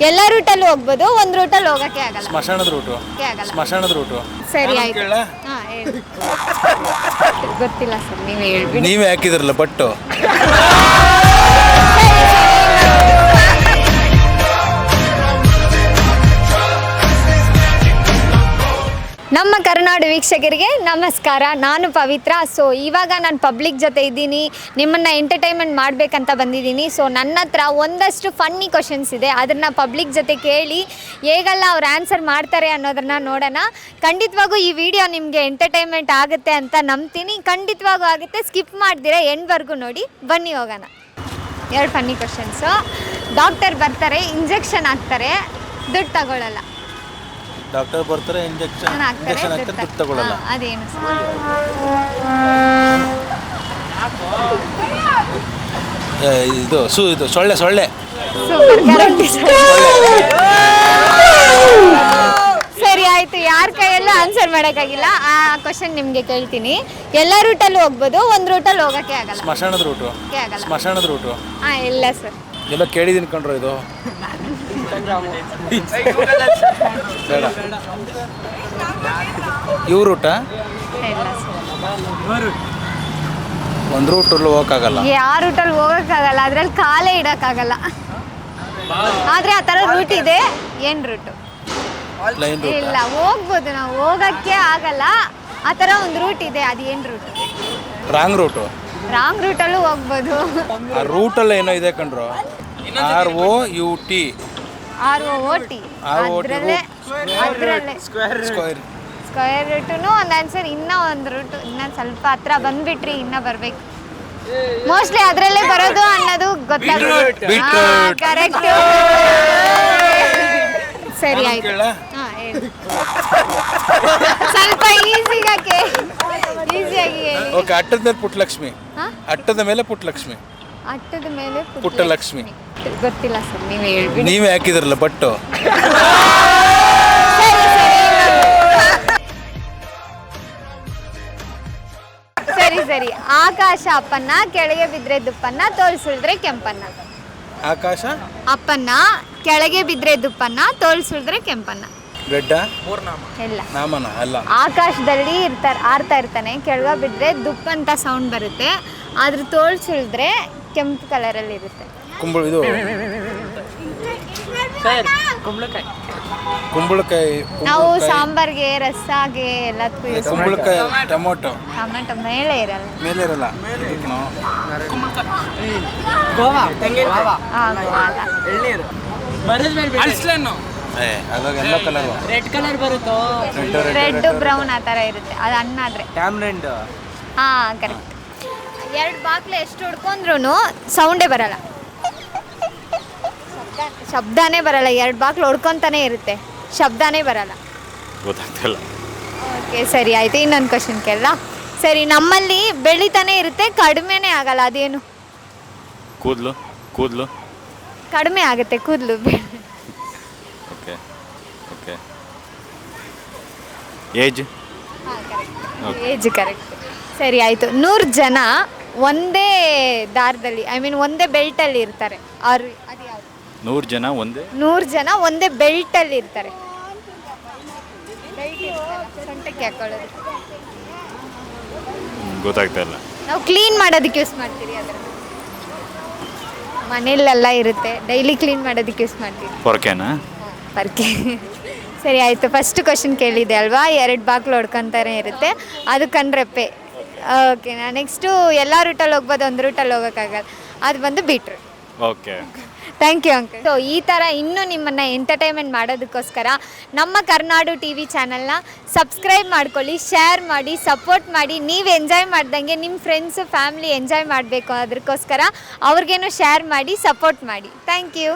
ಎಲ್ಲ ರೂಟಲ್ಲಿ ಹೋಗ್ಬೋದು, ಒಂದು ರೂಟಲ್ಲಿ ಹೋಗಕ್ಕೆ ಆಗಲ್ಲ. ಸ್ಮಶಾನದ ರೂಟು. ಸ್ಮಶಾನದ ರೂಟು. ಸರಿ ಆಯ್ತು. ಗೊತ್ತಿಲ್ಲ ಸರ್, ನೀವೇ ಹೇಳ್ಬಿಡಿ. ನೀವೇ ಹಾಕಿದ್ರಲ್ಲ ಬಟ್ಟು. ನಮ್ಮ ಕರುನಾಡು ವೀಕ್ಷಕರಿಗೆ ನಮಸ್ಕಾರ, ನಾನು ಪವಿತ್ರ. ಸೊ ಇವಾಗ ನಾನು ಪಬ್ಲಿಕ್ ಜೊತೆ ಇದ್ದೀನಿ, ನಿಮ್ಮನ್ನು ಎಂಟರ್ಟೈನ್ಮೆಂಟ್ ಮಾಡಬೇಕಂತ ಬಂದಿದ್ದೀನಿ. ಸೊ ನನ್ನ ಹತ್ರ ಒಂದಷ್ಟು ಫನ್ನಿ ಕ್ವಶನ್ಸ್ ಇದೆ, ಅದನ್ನು ಪಬ್ಲಿಕ್ ಜೊತೆ ಕೇಳಿ ಹೇಗೆಲ್ಲ ಅವ್ರು ಆನ್ಸರ್ ಮಾಡ್ತಾರೆ ಅನ್ನೋದನ್ನು ನೋಡೋಣ. ಖಂಡಿತವಾಗೂ ಈ ವಿಡಿಯೋ ನಿಮಗೆ ಎಂಟರ್ಟೈನ್ಮೆಂಟ್ ಆಗುತ್ತೆ ಅಂತ ನಂಬ್ತೀನಿ. ಖಂಡಿತವಾಗೂ ಆಗುತ್ತೆ, ಸ್ಕಿಪ್ ಮಾಡ್ದಿರ ಎಂಡ್ವರೆಗೂ ನೋಡಿ. ಬನ್ನಿ ಹೋಗೋಣ. 2 ಫನ್ನಿ ಕ್ವಶನ್ಸು. ಡಾಕ್ಟರ್ ಬರ್ತಾರೆ, ಇಂಜೆಕ್ಷನ್ ಹಾಕ್ತಾರೆ, ದುಡ್ಡು ತಗೊಳ್ಳಲ್ಲ. ಡಾಕ್ಟರ್ ಬರ್ತಾರೆ, ಇಂಜೆಕ್ಷನ್ ಹಾಕ್ತಾರೆ, ದುಡ್ಡು ತಗೊಳ್ಳಲ್ಲ. ಅದೇನು ಇದು ಸೊಳ್ಳೆ. ಸರಿ ಆಯ್ತು, ಯಾರ ಕೈಯಲ್ಲೂ ಆನ್ಸರ್ ಮಾಡೋಕ್ಕಾಗಿಲ್ಲ. ಆ ಕ್ವಶನ್ ನಿಮಗೆ ಕೇಳ್ತೀನಿ. ಎಲ್ಲ ರೂಟಲ್ಲಿ ಹೋಗ್ಬೋದು, ಒಂದು ರೂಟಲ್ಲಿ ಹೋಗಕ್ಕೆ ಆಗಲ್ಲ. ಸ್ಮಶಾನದ ರೂಟು. ಸ್ಮಶಾನದ ರೂಟು. ಇಲ್ಲ ಸರ್, ಎಲ್ಲ ಕೇಳಿದೀನಿ ಕಣ್ರು. ಇದು ಬೇಡ. ಇವ್ ರೂಟ ಒಂದು ರೂಟಲ್ಲಿ ಹೋಗಕ್ಕಾಗಲ್ಲ. ಯಾವ ರೂಟಲ್ಲಿ ಹೋಗಕ್ಕಾಗಲ್ಲ, ಅದ್ರಲ್ಲಿ ಕಾಲೇ ಇಡಕ್ಕಾಗಲ್ಲ. ಆದ್ರೆ ಆ ಥರ ರೂಟ್ ಇದೆ. ಏನ್ ರೂಟು? ಇಲ್ಲ, ಹೋಗ್ಬೋದು, ನಾವು ಹೋಗಕ್ಕೆ ಆಗಲ್ಲ. ಆ ಥರ ಒಂದು ರೂಟ್ ಇದೆ, ಅದು ಏನು ರೂಟ್? Wrong route. ರಾಂಗ್ ರೂಟಲ್ಲೂ ಹೋಗ್ಬೋದು. ಆ ರೂಟಲ್ಲಿ ಏನೋ ಇದೆ ಕಣ್ರು. ROUT. ಅದರಲ್ಲೇ ಸ್ಕ್ವೇರ್ ರೂಟು ಒಂದು ಆನ್ಸರ್. ಇನ್ನೂ ಒಂದು ರೂಟು, ಇನ್ನೊಂದು ಸ್ವಲ್ಪ ಹತ್ರ ಬಂದ್ಬಿಟ್ರಿ, ಇನ್ನೂ ಬರ್ಬೇಕು. ಮೋಸ್ಟ್ಲಿ ಅದರಲ್ಲೇ ಬರೋದು ಅನ್ನೋದು ಗೊತ್ತಾಗುತ್ತೆ. ಕರೆಕ್ಟ್. ಸರಿ ಆಯ್ತು. ಸ್ವಲ್ಪ ಈಸಿಯಾಗಿ ಹೇಳಿ. ಓಕೆ. ಅಟ್ಟದ ಮೇಲೆ ಪುಟ್ಟಲಕ್ಷ್ಮಿ. ಅಟ್ಟದ ಮೇಲೆ ಪುಟ್ಟಲಕ್ಷ್ಮಿ. ಅಟ್ಟದ ಮೇಲೆ ಪುಟ್ಟಲಕ್ಷ್ಮಿ. ಗೊತ್ತಿಲ್ಲ ಸರ್, ನೀವೇ ಹೇಳ್ಬಿಡಿ. ನೀವೇ ಹಾಕಿದ್ರಲ್ಲ ಬಟ್ಟು. ಸರಿ. ಆಕಾಶ ಅಪ್ಪನ್ನ, ಕೆಳಗೆ ಬಿದ್ರೆ ದುಪ್ಪನ್ನ, ತೋಳ್ಸುಳಿದ್ರೆ ಕೆಂಪನ್ನ. ಆಕಾಶ ಅಪ್ಪನ್ನ, ಕೆಳಗೆ ಬಿದ್ರೆ ದುಪ್ಪನ್ನ, ತೋಳ್ಸುಳಿದ್ರೆ ಕೆಂಪನ್ನ. ಗಡ್ಡ ಎಲ್ಲ ನಾಮನ ಅಲ್ಲ. ಆಕಾಶದಲ್ಲಿ ಆರ್ತಾ ಇರ್ತಾನೆ, ಕೆಳಗೆ ಬಿದ್ರೆ ದುಪ್ಪ ಅಂತ ಸೌಂಡ್ ಬರುತ್ತೆ, ಆದ್ರ ತೋಳ್ಸುಳಿದ್ರೆ ಕೆಂಪು ಕಲರಲ್ಲಿ ಇರುತ್ತೆ. ಕುಂಬಳಕಾಯಿ. ನಾವು ಸಾಂಬಾರ್ಗೆ, ರಸಾಗೆ ಎಲ್ಲದಕ್ಕೂ ಯೂಸ್ ಮಾಡ್ತೀವಿ. ಕುಂಬಳಕಾಯಿ. ಟೊಮೊಟೊ ಮೇಲೆ ಇರಲ್ಲ. ರೆಡ್ ಬ್ರೌನ್ ಆ ಥರ ಇರುತ್ತೆ, ಅದು ಹಣ್ಣು ಆದ್ರೆ. ಕರೆಕ್ಟ್. 2 ಬಾಕ್ಲೆ ಎಷ್ಟು ಹೊಡ್ಕೊಂಡ್ರು ಸೌಂಡೇ ಬರಲ್ಲ, ಶಬ್ದನೇ ಬರಲ್ಲ. 2 ಬಾಕ್ಲು ಹೊಡ್ಕೊಂತಾನೆ ಇರುತ್ತೆ, ಶಬ್ದನೇ ಬರಲ್ಲ. ಗೊತ್ತಾಗ್ತಿಲ್ಲ. ಓಕೆ, ಸರಿ ಆಯ್ತು. ಇನ್ನೊಂದು ಕ್ವಶನ್ ಕೇಳಲ್ಲ. ಸರಿ, ನಮ್ಮಲ್ಲಿ ಬೆಳಿತಾನೆ ಇರುತ್ತೆ, ಕಡಿಮೆನೇ ಆಗಲ್ಲ, ಅದೇನು? ಕೂದಲು. ಕಡಿಮೆ ಆಗುತ್ತೆ ಕೂದಲು. Age correct. ಸರಿ ಆಯಿತು. 100 ಜನ ಒಂದೇ ದಾರದಲ್ಲಿ, ಒಂದೇ ಬೆಲ್ಟಲ್ಲಿ ಇರ್ತಾರೆ. ಅವ್ರು ಅದು ಯಾವುದು? 100 ಜನ ಒಂದೇ ಬೆಲ್ಟಲ್ಲಿ ಇರ್ತಾರೆ. ಸೊಂಟಕ್ಕೆ ಹಾಕೊಳ್ಳೋದು. ಗೊತ್ತಾಗ್ತಾ ಇಲ್ಲ. ನಾವು ಕ್ಲೀನ್ ಮಾಡೋದಕ್ಕೆ ಯೂಸ್ ಮಾಡ್ತೀರಿ, ಅದರ ಮನೆಯಲ್ಲೆಲ್ಲ ಇರುತ್ತೆ, ಡೈಲಿ ಕ್ಲೀನ್ ಮಾಡೋದಕ್ಕೆ ಯೂಸ್ ಮಾಡ್ತೀವಿ. ಪರ್ಕೆ. ಸರಿ ಆಯಿತು. ಫಸ್ಟ್ ಕ್ವಶನ್ ಕೇಳಿದೆ ಅಲ್ವಾ, 2 ಬಾಕ್ಲು ಹೊಡ್ಕೊತಾನೆ ಇರುತ್ತೆ, ಅದು ಕಣ್ರೆಪ್ಪೆ. ಓಕೆ, ನೆಕ್ಸ್ಟು ಎಲ್ಲ ರೂಟಲ್ಲಿ ಹೋಗ್ಬೋದು, ಒಂದು ರೂಟಲ್ಲಿ ಹೋಗೋಕ್ಕಾಗಲ್ಲ, ಅದು ಬಂದು beetroot. Okay, thank you uncle. So ಈ ಥರ ಇನ್ನೂ ನಿಮ್ಮನ್ನು ಎಂಟರ್ಟೈನ್ಮೆಂಟ್ ಮಾಡೋದಕ್ಕೋಸ್ಕರ ನಮ್ಮ ಕರುನಾಡು TV ಚಾನಲ್ನ ಸಬ್ಸ್ಕ್ರೈಬ್ ಮಾಡ್ಕೊಳ್ಳಿ, ಶೇರ್ ಮಾಡಿ, ಸಪೋರ್ಟ್ ಮಾಡಿ. ನೀವು ಎಂಜಾಯ್ ಮಾಡ್ದಂಗೆ ನಿಮ್ಮ ಫ್ರೆಂಡ್ಸು, ಫ್ಯಾಮಿಲಿ ಎಂಜಾಯ್ ಮಾಡಬೇಕು, ಅದಕ್ಕೋಸ್ಕರ ಅವ್ರಿಗೇನು ಶೇರ್ ಮಾಡಿ, ಸಪೋರ್ಟ್ ಮಾಡಿ. Thank you.